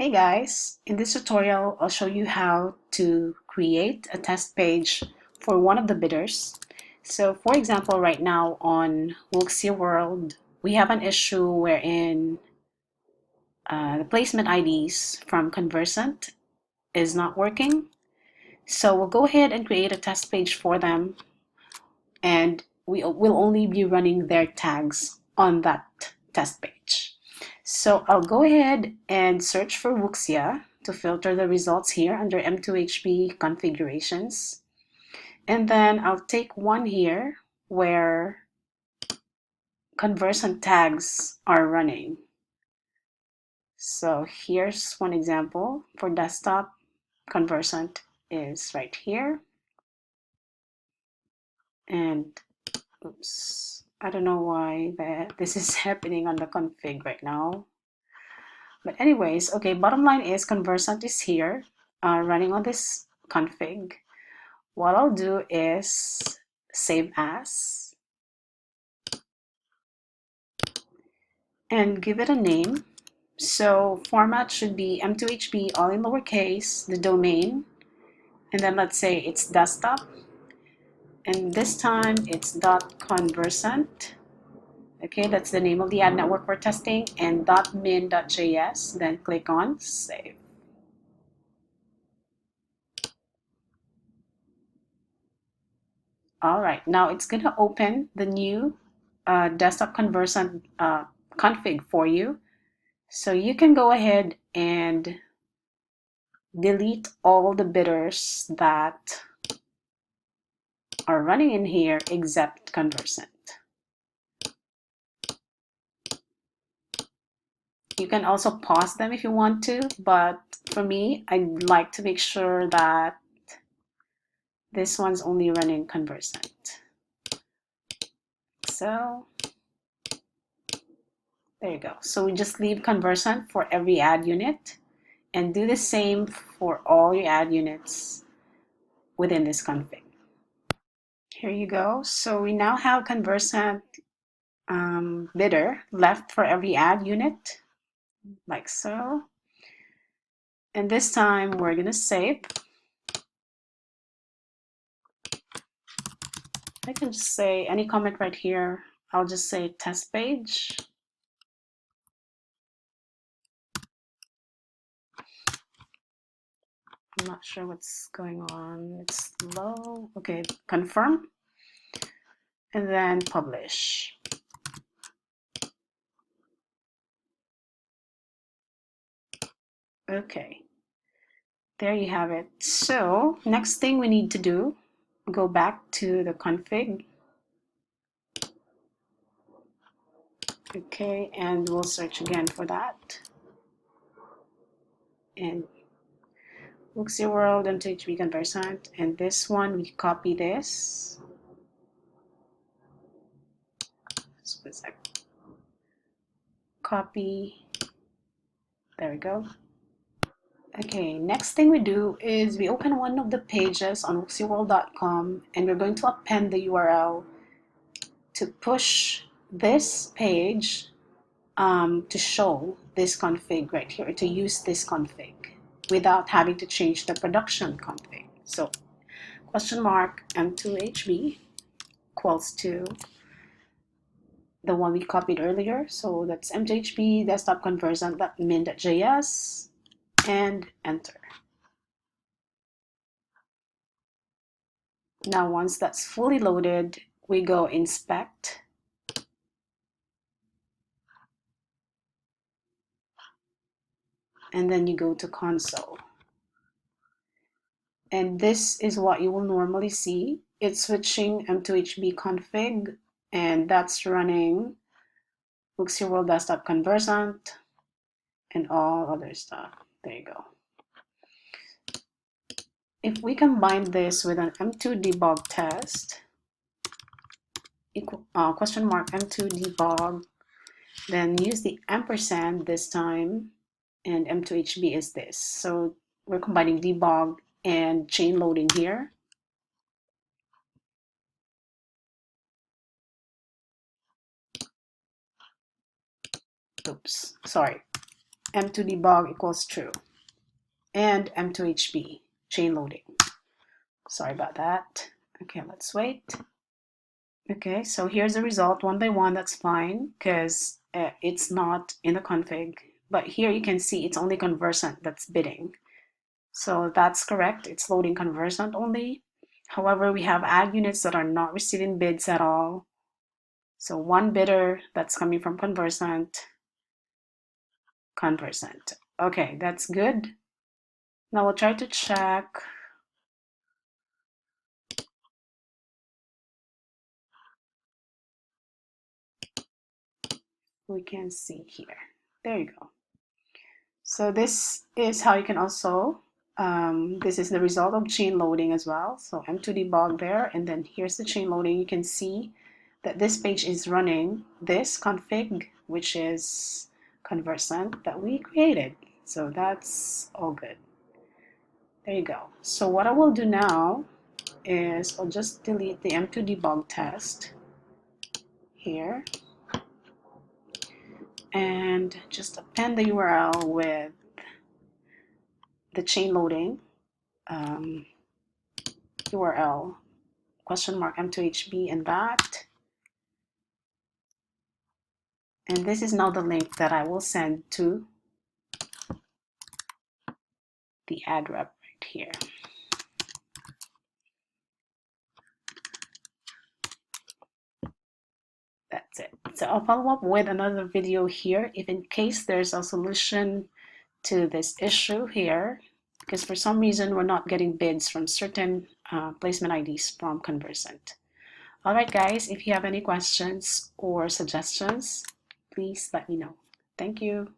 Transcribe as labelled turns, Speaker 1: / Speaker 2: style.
Speaker 1: Hey guys, in this tutorial I'll show you how to create a test page for one of the bidders. So for example, right now on Wuxia World, we have an issue wherein the placement IDs from Conversant is not working. So we'll go ahead and create a test page for them, and we will only be running their tags on that test page. So I'll go ahead and search for Wuxia to filter the results here under M2HB configurations. And then I'll take one here where Conversant tags are running. So here's one example for desktop. Conversant is right here. And oops, I don't know why this is happening on the config right now. But anyways, okay, bottom line is Conversant is here running on this config. What I'll do is save as and give it a name. So format should be M2HB all in lowercase, the domain, and then let's say it's desktop. And this time it's .conversant. Okay, that's the name of the ad network we're testing, and .min.js, then click on save. All right, now it's going to open the new desktop Conversant config for you. So you can go ahead and delete all the bidders that are running in here except Conversant. You can also pause them if you want to, but for me, I'd like to make sure that this one's only running Conversant. So there you go. So we just leave Conversant for every ad unit and do the same for all your ad units within this config. Here you go. So we now have Conversant bidder left for every ad unit, like so. And this time we're gonna save. I can just say any comment right here. I'll just say test page. I'm not sure what's going on. It's low. Okay, confirm. And then publish. Okay, there you have it. So next thing we need to do, go back to the config. Okay, and we'll search again for that. And Wuxia World M2HB Conversant, and this one we copy this. Copy. There we go. Okay, next thing we do is we open one of the pages on wuxiaworld.com, and we're going to append the URL to push this page to show this config right here, to use this config without having to change the production config. So question mark M2HB equals to the one we copied earlier. So that's M2HB desktop conversant.min.js and enter. Now once that's fully loaded, we go inspect. And then you go to console. And this is what you will normally see. It's switching M2HB config, and that's running Wuxia World Desktop Conversant and all other stuff. There you go. If we combine this with an M2 debug test, question mark M2 debug, then use the ampersand this time, and M2HB is this. So we're combining debug and chain loading here. Oops, sorry. m2debug equals true, and m2hb, chain loading. Sorry about that. Okay, let's wait. Okay, so here's the result one by one. That's fine because it's not in the config. But here you can see it's only Conversant that's bidding. So that's correct. It's loading Conversant only. However, we have ag units that are not receiving bids at all. So one bidder that's coming from Conversant. Okay, that's good. Now we'll try to check. We can see here. There you go. So this is how you can also, this is the result of chain loading as well. So m2debug there, and then here's the chain loading. You can see that this page is running this config, which is Conversant that we created. So that's all good. There you go. So what I will do now is I'll just delete the m2debug test here and just append the URL with the chain loading URL $m2hb and that. And this is now the link that I will send to the ad rep right here. That's it. So I'll follow up with another video here if in case there's a solution to this issue here, because for some reason we're not getting bids from certain placement IDs from Conversant. All right, guys, if you have any questions or suggestions, please let me know. Thank you.